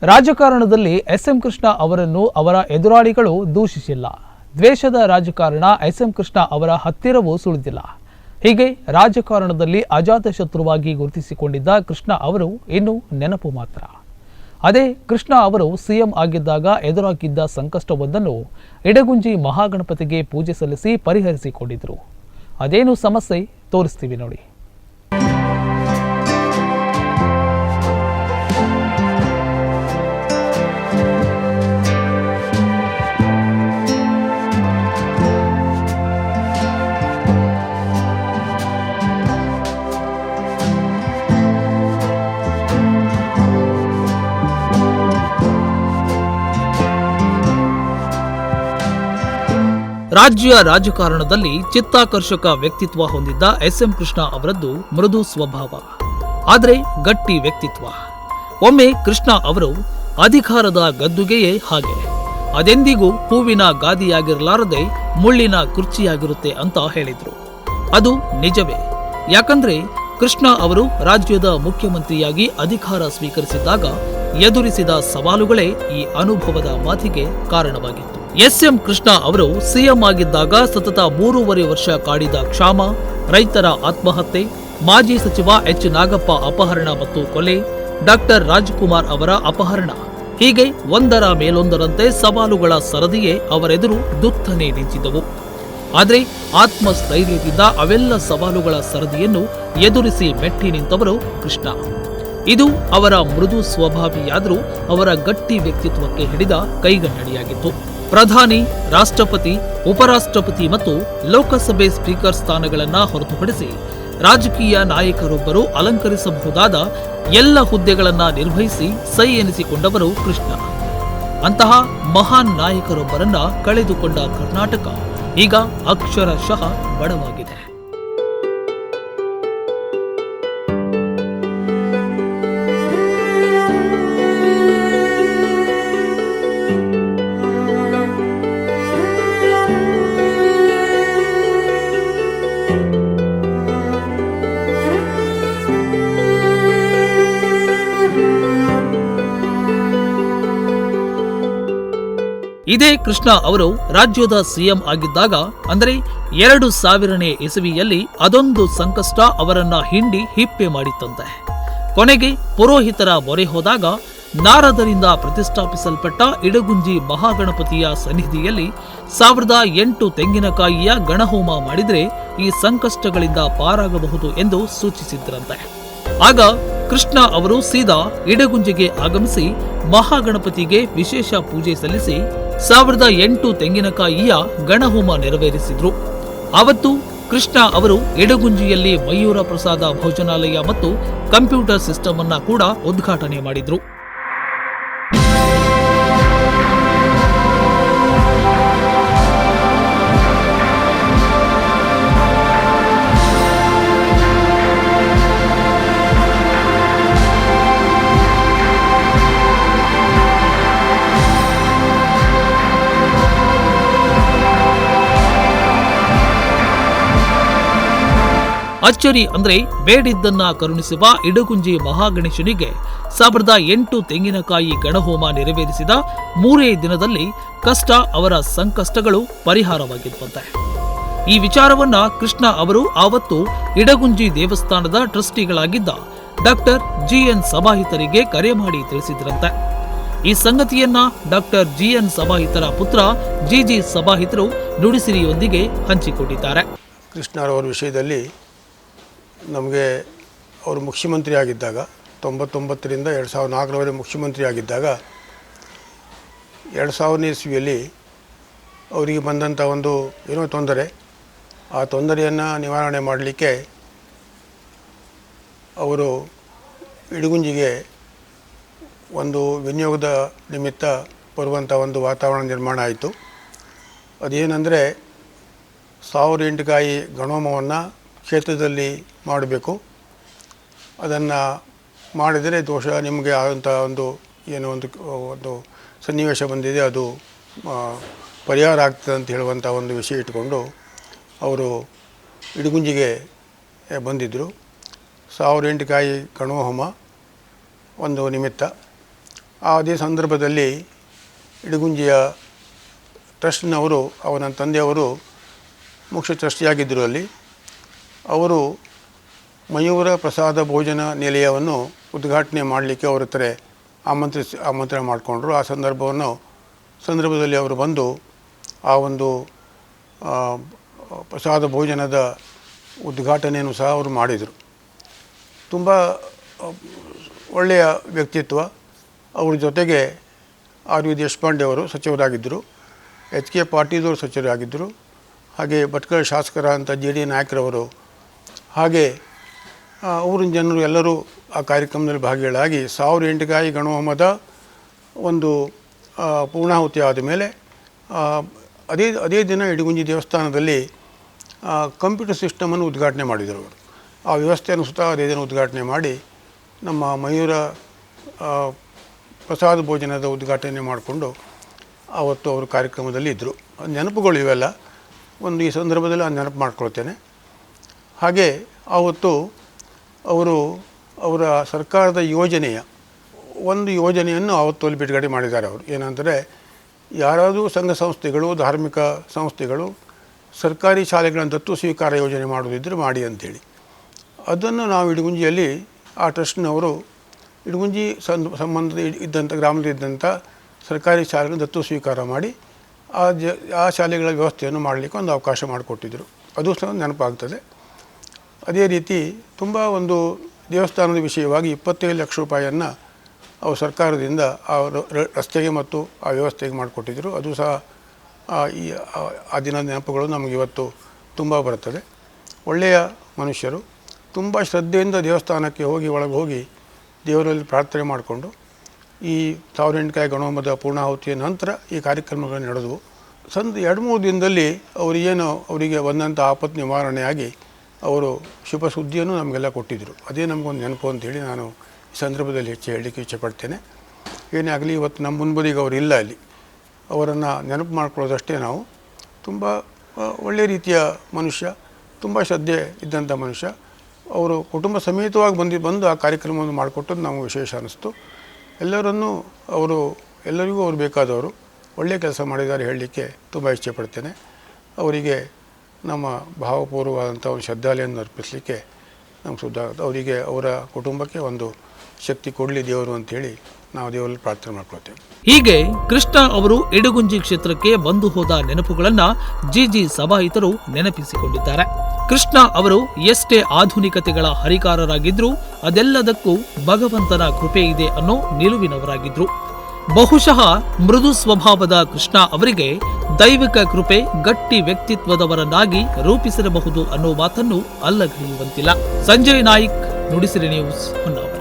ರಾಜಕಾರಣದಲ್ಲಿ ಎಸ್.ಎಂ. ಕೃಷ್ಣ ಅವರನ್ನು ಅವರ ಎದುರಾಳಿಗಳು ದೂಷಿಸಿಲ್ಲ. ದ್ವೇಷದ ರಾಜಕಾರಣ ಎಸ್.ಎಂ. ಕೃಷ್ಣ ಅವರ ಹತ್ತಿರವೂ ಸುಳಿದಿಲ್ಲ. ಹೀಗೆ ರಾಜಕಾರಣದಲ್ಲಿ ಅಜಾತ ಶತ್ರುವಾಗಿ ಗುರುತಿಸಿಕೊಂಡಿದ್ದ ಕೃಷ್ಣ ಅವರು ಇನ್ನು ನೆನಪು ಮಾತ್ರ. ಅದೇ ಕೃಷ್ಣ ಅವರು ಸಿಎಂ ಆಗಿದ್ದಾಗ ಎದುರಾಗಿದ್ದ ಸಂಕಷ್ಟವೊಂದನ್ನು ಇಡಗುಂಜಿ ಮಹಾಗಣಪತಿಗೆ ಪೂಜೆ ಸಲ್ಲಿಸಿ ಪರಿಹರಿಸಿಕೊಂಡಿದ್ರು. ಅದೇನು ಸಮಸ್ಯೆ ತೋರಿಸ್ತೀವಿ ನೋಡಿ. ರಾಜ್ಯ ರಾಜಕಾರಣದಲ್ಲಿ ಚಿತ್ತಾಕರ್ಷಕ ವ್ಯಕ್ತಿತ್ವ ಹೊಂದಿದ್ದ ಎಸ್.ಎಂ. ಕೃಷ್ಣ ಅವರದ್ದು ಮೃದು ಸ್ವಭಾವ, ಆದರೆ ಗಟ್ಟಿ ವ್ಯಕ್ತಿತ್ವ. ಒಮ್ಮೆ ಕೃಷ್ಣ ಅವರು ಅಧಿಕಾರದ ಗದ್ದುಗೆಯೇ ಹಾಗೆ, ಅದೆಂದಿಗೂ ಹೂವಿನ ಗಾದಿಯಾಗಿರಲಾರದೆ ಮುಳ್ಳಿನ ಕುರ್ಚಿಯಾಗಿರುತ್ತೆ ಅಂತ ಹೇಳಿದ್ರು. ಅದು ನಿಜವೇ. ಯಾಕಂದ್ರೆ ಕೃಷ್ಣ ಅವರು ರಾಜ್ಯದ ಮುಖ್ಯಮಂತ್ರಿಯಾಗಿ ಅಧಿಕಾರ ಸ್ವೀಕರಿಸಿದಾಗ ಎದುರಿಸಿದ ಸವಾಲುಗಳೇ ಈ ಅನುಭವದ ಮಾತಿಗೆ ಕಾರಣವಾಗಿತ್ತು. ಎಸ್.ಎಂ. ಕೃಷ್ಣ ಅವರು ಸಿಎಂ ಆಗಿದ್ದಾಗ ಸತತ 3.5 ವರ್ಷ ಕಾಡಿದ ಕ್ಷಾಮ, ರೈತರ ಆತ್ಮಹತ್ಯೆ, ಮಾಜಿ ಸಚಿವ ಎಚ್. ನಾಗಪ್ಪ ಅಪಹರಣ ಮತ್ತು ಕೊಲೆ, ಡಾಕ್ಟರ್ ರಾಜ್ಕುಮಾರ್ ಅವರ ಅಪಹರಣ, ಹೀಗೆ ಒಂದರ ಮೇಲೊಂದರಂತೆ ಸವಾಲುಗಳ ಸರದಿಯೇ ಅವರೆದುರು ದುತ್ತನೆ ನಿಂತಿದ್ದವು. ಆದರೆ ಆತ್ಮಸ್ಥೈರ್ಯದಿಂದ ಅವೆಲ್ಲ ಸವಾಲುಗಳ ಸರದಿಯನ್ನು ಎದುರಿಸಿ ಮೆಟ್ಟಿ ನಿಂತವರು ಕೃಷ್ಣ. ಇದು ಅವರ ಮೃದು ಸ್ವಭಾವಿಯಾದರೂ ಅವರ ಗಟ್ಟಿ ವ್ಯಕ್ತಿತ್ವಕ್ಕೆ ಹಿಡಿದ ಕೈಗನ್ನಡಿಯಾಗಿತ್ತು. ಪ್ರಧಾನಿ, ರಾಷ್ಟ್ರಪತಿ, ಉಪರಾಷ್ಟ್ರಪತಿ ಮತ್ತು ಲೋಕಸಭೆ ಸ್ಪೀಕರ್ ಸ್ಥಾನಗಳನ್ನು ಹೊರತುಪಡಿಸಿ ರಾಜಕೀಯ ನಾಯಕರೊಬ್ಬರು ಅಲಂಕರಿಸಬಹುದಾದ ಎಲ್ಲ ಹುದ್ದೆಗಳನ್ನು ನಿರ್ವಹಿಸಿ ಸೈ ಎನಿಸಿಕೊಂಡವರು ಕೃಷ್ಣ. ಅಂತಹ ಮಹಾನ್ ನಾಯಕರೊಬ್ಬರನ್ನ ಕಳೆದುಕೊಂಡ ಕರ್ನಾಟಕ ಈಗ ಅಕ್ಷರಶಃ ಬಡವಾಗಿದೆ. ಇದೇ ಕೃಷ್ಣ ಅವರು ರಾಜ್ಯದ ಸಿಎಂ ಆಗಿದ್ದಾಗ, ಅಂದರೆ 2000ನೇ ಇಸವಿಯಲ್ಲಿ ಅದೊಂದು ಸಂಕಷ್ಟ ಅವರನ್ನ ಹಿಂಡಿ ಹಿಪ್ಪೆ ಮಾಡಿತ್ತಂತೆ. ಕೊನೆಗೆ ಪುರೋಹಿತರ ಮೊರೆ ಹೋದಾಗ ನಾರದರಿಂದ ಪ್ರತಿಷ್ಠಾಪಿಸಲ್ಪಟ್ಟ ಇಡಗುಂಜಿ ಮಹಾಗಣಪತಿಯ ಸನ್ನಿಧಿಯಲ್ಲಿ 1008 ತೆಂಗಿನಕಾಯಿಯ ಗಣಹೋಮ ಮಾಡಿದ್ರೆ ಈ ಸಂಕಷ್ಟಗಳಿಂದ ಪಾರಾಗಬಹುದು ಎಂದು ಸೂಚಿಸಿದ್ರಂತೆ. ಆಗ ಕೃಷ್ಣ ಅವರು ಸೀದಾ ಇಡಗುಂಜಿಗೆ ಆಗಮಿಸಿ ಮಹಾಗಣಪತಿಗೆ ವಿಶೇಷ ಪೂಜೆ ಸಲ್ಲಿಸಿ 1008 ತೆಂಗಿನಕಾಯಿಯ ಗಣಹೋಮ ನೆರವೇರಿಸಿದ್ರು. ಆವತ್ತು ಕೃಷ್ಣ ಅವರು ಇಡಗುಂಜಿಯಲ್ಲಿ ಮಯೂರ ಪ್ರಸಾದ ಭೋಜನಾಲಯ ಮತ್ತು ಕಂಪ್ಯೂಟರ್ ಸಿಸ್ಟಮ್ ಅನ್ನ ಕೂಡ ಉದ್ಘಾಟನೆ ಮಾಡಿದ್ರು. ಅಚ್ಚರಿ ಅಂದ್ರೆ ಬೇಡಿದ್ದನ್ನ ಕರುಣಿಸುವ ಇಡಗುಂಜಿ ಮಹಾಗಣೇಶನಿಗೆ 1008 ತೆಂಗಿನಕಾಯಿ ಗಣಹೋಮ ನೆರವೇರಿಸಿದ 3 ದಿನದಲ್ಲಿ ಕಷ್ಟ, ಅವರ ಸಂಕಷ್ಟಗಳು ಪರಿಹಾರವಾಗಿದ್ವಂತೆ. ಈ ವಿಚಾರವನ್ನ ಕೃಷ್ಣ ಅವರು ಆವತ್ತು ಇಡಗುಂಜಿ ದೇವಸ್ಥಾನದ ಟ್ರಸ್ಟಿಗಳಾಗಿದ್ದ ಡಾಕ್ಟರ್ ಜಿ.ಎನ್. ಸಭಾಹಿತರಿಗೆ ಕರೆ ಮಾಡಿ ತಿಳಿಸಿದ್ರಂತೆ. ಈ ಸಂಗತಿಯನ್ನ ಡಾಕ್ಟರ್ ಜಿ.ಎನ್. ಸಭಾಹಿತರ ಪುತ್ರ ಜಿ.ಜಿ. ಸಭಾಹಿತರು ನುಡಿಸಿರಿಯೊಂದಿಗೆ ಹಂಚಿಕೊಂಡಿದ್ದಾರೆ. ಕೃಷ್ಣರವರ ವಿಷಯದಲ್ಲಿ ನಮಗೆ ಅವರು ಮುಖ್ಯಮಂತ್ರಿ ಆಗಿದ್ದಾಗ 99ರಿಂದ 2004ರವರೆಗೆ ಮುಖ್ಯಮಂತ್ರಿ ಆಗಿದ್ದಾಗ 2000ನೇ ಇಸ್ವಿಯಲ್ಲಿ ಅವರಿಗೆ ಬಂದಂಥ ಒಂದು ಏನೋ ತೊಂದರೆ, ಆ ತೊಂದರೆಯನ್ನು ನಿವಾರಣೆ ಮಾಡಲಿಕ್ಕೆ ಅವರು ಇಡಗುಂಜಿಗೆ ಒಂದು ವಿನಿಯೋಗದ ನಿಮಿತ್ತ ಬರುವಂಥ ಒಂದು ವಾತಾವರಣ ನಿರ್ಮಾಣ ಆಯಿತು. ಅದೇನೆಂದರೆ 1008 ಕಾಯಿ ಗಣಹೋಮವನ್ನು ಕ್ಷೇತ್ರದಲ್ಲಿ ಮಾಡಬೇಕು. ಅದನ್ನು ಮಾಡಿದರೆ ದೋಷ ನಿಮಗೆ ಆದಂಥ ಏನೋ ಒಂದು ಸನ್ನಿವೇಶ ಬಂದಿದೆ, ಅದು ಪರಿಹಾರ ಆಗ್ತದೆ ಅಂತ ಹೇಳುವಂಥ ಒಂದು ವಿಷಯ ಇಟ್ಟುಕೊಂಡು ಅವರು ಇಡಗುಂಜಿಗೆ ಬಂದಿದ್ದರು. 1008 ಕಾಯಿ ಗಣಹೋಮ ಒಂದು ನಿಮಿತ್ತ ಅದೇ ಸಂದರ್ಭದಲ್ಲಿ ಇಡಗುಂಜಿಯ ಟ್ರಸ್ಟ್ನವರು ನನ್ನ ತಂದೆಯವರು ಮುಖ್ಯ ಟ್ರಸ್ಟಿಯಾಗಿದ್ದರು. ಅಲ್ಲಿ ಅವರು ಮಯೂರ ಪ್ರಸಾದ ಭೋಜನ ನಿಲಯವನ್ನು ಉದ್ಘಾಟನೆ ಮಾಡಲಿಕ್ಕೆ ಅವ್ರ ಹತ್ರ ಆಮಂತ್ರಣ ಮಾಡಿಕೊಂಡ್ರು. ಆ ಸಂದರ್ಭದಲ್ಲಿ ಅವರು ಬಂದು ಆ ಒಂದು ಪ್ರಸಾದ ಭೋಜನದ ಉದ್ಘಾಟನೆಯನ್ನು ಸಹ ಅವರು ಮಾಡಿದರು. ತುಂಬ ಒಳ್ಳೆಯ ವ್ಯಕ್ತಿತ್ವ. ಅವ್ರ ಜೊತೆಗೆ ಆರ್ ವಿ ದೇಶಪಾಂಡೆ ಅವರು ಸಚಿವರಾಗಿದ್ದರು, ಎಚ್ ಕೆ ಪಾಟೀಲ್ ಸಚಿವರಾಗಿದ್ದರು, ಹಾಗೆ ಭಟ್ಕಳ ಶಾಸಕರಾದಂಥ ಜೆ ಡಿ ನಾಯಕರವರು, ಹಾಗೆ ಊರಿನ ಜನರು ಎಲ್ಲರೂ ಆ ಕಾರ್ಯಕ್ರಮದಲ್ಲಿ ಭಾಗಿಗಳಾಗಿ 1008 ಕಾಯಿ ಗಣಹೋಮದ ಒಂದು ಪೂರ್ಣಾಹುತಿ ಆದ ಮೇಲೆ ಅದೇ ದಿನ ಇಡಗುಂಜಿ ದೇವಸ್ಥಾನದಲ್ಲಿ ಕಂಪ್ಯೂಟರ್ ಸಿಸ್ಟಮನ್ನು ಉದ್ಘಾಟನೆ ಮಾಡಿದರು. ಅವರು ಆ ವ್ಯವಸ್ಥೆಯನ್ನು ಸುತ್ತ ಅದೇ ದಿನ ಉದ್ಘಾಟನೆ ಮಾಡಿ ನಮ್ಮ ಮಯೂರ ಪ್ರಸಾದ ಭೋಜನದ ಉದ್ಘಾಟನೆ ಮಾಡಿಕೊಂಡು ಆವತ್ತು ಅವರು ಕಾರ್ಯಕ್ರಮದಲ್ಲಿ ಇದ್ದರು. ನೆನಪುಗಳು ಇವೆಲ್ಲ ಈ ಸಂದರ್ಭದಲ್ಲಿ ನಾನು ನೆನಪು ಮಾಡ್ಕೊಳ್ತೇನೆ. ಹಾಗೆ ಆವತ್ತು ಅವರ ಸರ್ಕಾರದ ಒಂದು ಯೋಜನೆಯನ್ನು ಆವತ್ತು ಅಲ್ಲಿ ಬಿಡುಗಡೆ ಮಾಡಿದ್ದಾರೆ. ಅವರು ಏನಂದರೆ, ಯಾರಾದರೂ ಸಂಘ ಸಂಸ್ಥೆಗಳು, ಧಾರ್ಮಿಕ ಸಂಸ್ಥೆಗಳು ಸರ್ಕಾರಿ ಶಾಲೆಗಳನ್ನು ದತ್ತು ಸ್ವೀಕಾರ ಯೋಜನೆ ಮಾಡೋದಿದ್ದರೆ ಮಾಡಿ ಅಂಥೇಳಿ. ಅದನ್ನು ನಾವು ಇಡಗುಂಜಿಯಲ್ಲಿ ಆ ಟ್ರಸ್ಟ್ನವರು ಇಡಗುಂಜಿ ಸಂಬಂಧದ ಇದ್ದಂಥ ಗ್ರಾಮದಲ್ಲಿದ್ದಂಥ ಸರ್ಕಾರಿ ಶಾಲೆಗಳನ್ನು ದತ್ತು ಸ್ವೀಕಾರ ಮಾಡಿ ಆ ಶಾಲೆಗಳ ವ್ಯವಸ್ಥೆಯನ್ನು ಮಾಡಲಿಕ್ಕೆ ಒಂದು ಅವಕಾಶ ಮಾಡಿಕೊಟ್ಟಿದ್ದರು. ಅದು ಸಹ ನೆನಪಾಗ್ತದೆ. ಅದೇ ರೀತಿ ತುಂಬ ಒಂದು ದೇವಸ್ಥಾನದ ವಿಷಯವಾಗಿ 25 ಲಕ್ಷ ರೂಪಾಯಿಯನ್ನು ಅವರು ಸರ್ಕಾರದಿಂದ ರಸ್ತೆಗೆ ಮತ್ತು ಆ ವ್ಯವಸ್ಥೆಗೆ ಮಾಡಿಕೊಟ್ಟಿದ್ದರು. ಅದು ಸಹ ಆ ದಿನದ ನೆನಪುಗಳು ನಮಗೆ ಇವತ್ತು ತುಂಬ ಬರುತ್ತದೆ. ಒಳ್ಳೆಯ ಮನುಷ್ಯರು. ತುಂಬ ಶ್ರದ್ಧೆಯಿಂದ ದೇವಸ್ಥಾನಕ್ಕೆ ಒಳಗೆ ಹೋಗಿ ದೇವರಲ್ಲಿ ಪ್ರಾರ್ಥನೆ ಮಾಡಿಕೊಂಡು ಈ 1008 ಕಾಯಿ ಗಣಹೋಮದ ಪೂರ್ಣಾಹುತಿಯ ನಂತರ ಈ ಕಾರ್ಯಕ್ರಮಗಳು ನಡೆದವು. 2-3 ದಿನದಲ್ಲಿ ಅವರಿಗೆ ಬಂದಂಥ ಆಪತ್ತು ನಿವಾರಣೆಯಾಗಿ ಅವರು ಶುಭ ಸುದ್ದಿಯನ್ನು ನಮಗೆಲ್ಲ ಕೊಟ್ಟಿದ್ದರು. ಅದೇ ನಮಗೊಂದು ನೆನಪು ಅಂತೇಳಿ ನಾನು ಈ ಸಂದರ್ಭದಲ್ಲಿ ಹೆಚ್ಚು ಹೇಳಲಿಕ್ಕೆ ಇಚ್ಛೆಪಡ್ತೇನೆ. ಏನೇ ಆಗಲಿ, ಇವತ್ತು ನಮ್ಮ ಮುಂಬದಿಗೆ ಅವರು ಇಲ್ಲ. ಅಲ್ಲಿ ಅವರನ್ನು ನೆನಪು ಮಾಡ್ಕೊಳ್ಳೋದಷ್ಟೇ ನಾವು. ತುಂಬ ಒಳ್ಳೆಯ ರೀತಿಯ ಮನುಷ್ಯ, ತುಂಬ ಶ್ರದ್ಧೆ ಇದ್ದಂಥ ಮನುಷ್ಯ. ಅವರು ಕುಟುಂಬ ಸಮೇತವಾಗಿ ಬಂದು ಆ ಕಾರ್ಯಕ್ರಮವನ್ನು ಮಾಡಿಕೊಟ್ಟದ್ದು ನಮಗೆ ವಿಶೇಷ ಅನ್ನಿಸ್ತು. ಎಲ್ಲರಿಗೂ ಅವರು ಬೇಕಾದವರು, ಒಳ್ಳೆಯ ಕೆಲಸ ಮಾಡಿದ್ದಾರೆ ಹೇಳಲಿಕ್ಕೆ ತುಂಬ ಇಚ್ಛೆಪಡ್ತೇನೆ. ಅವರಿಗೆ ನಮ್ಮ ಭಾವಪೂರ್ವವಾದಂಥ ಒಂದು ಶ್ರದ್ಧಾಂಜಲಿಯನ್ನು ಅರ್ಪಿಸಲಿಕ್ಕೆ ನಮ್ಗೆ ಸುದ್ದಾಗುತ್ತೆ. ಅವರಿಗೆ ಅವರ ಕುಟುಂಬಕ್ಕೆ ಒಂದು ಶಕ್ತಿ ಕೊಡಲಿ ದೇವರು ಅಂತೇಳಿ ನಾವು ದೇವರಲ್ಲಿ ಪ್ರಾರ್ಥನೆ ಮಾಡ್ಕೊಳ್ತೇವೆ. ಹೀಗೆ ಕೃಷ್ಣ ಅವರು ಇಡಗುಂಜಿ ಕ್ಷೇತ್ರಕ್ಕೆ ಬಂದು ಹೋದ ನೆನಪುಗಳನ್ನ ಜಿಜಿ ಸಭಾಹಿತರು ನೆನಪಿಸಿಕೊಂಡಿದ್ದಾರೆ. ಕೃಷ್ಣ ಅವರು ಎಷ್ಟೇ ಆಧುನಿಕತೆಗಳ ಹರಿಕಾರರಾಗಿದ್ರೂ ಅದೆಲ್ಲದಕ್ಕೂ ಭಗವಂತನ ಕೃಪೆ ಇದೆ ಅನ್ನೋ ನಿಲುವಿನವರಾಗಿದ್ರು. ಬಹುಶಃ ಮೃದು ಸ್ವಭಾವದ ಕೃಷ್ಣ ಅವರಿಗೆ ದೈವಿಕ ಕೃಪೆ ಗಟ್ಟಿ ವ್ಯಕ್ತಿತ್ವದವರನ್ನಾಗಿ ರೂಪಿಸಿರಬಹುದು ಅನ್ನೋ ಮಾತನ್ನು ಅಲ್ಲಗಳೆಯುವಂತಿಲ್ಲ. ಸಂಜಯ್ ನಾಯ್ಕ್, ನುಡಿಸಿರಿ ನ್ಯೂಸ್, ಹೊನ್ನಾವರ.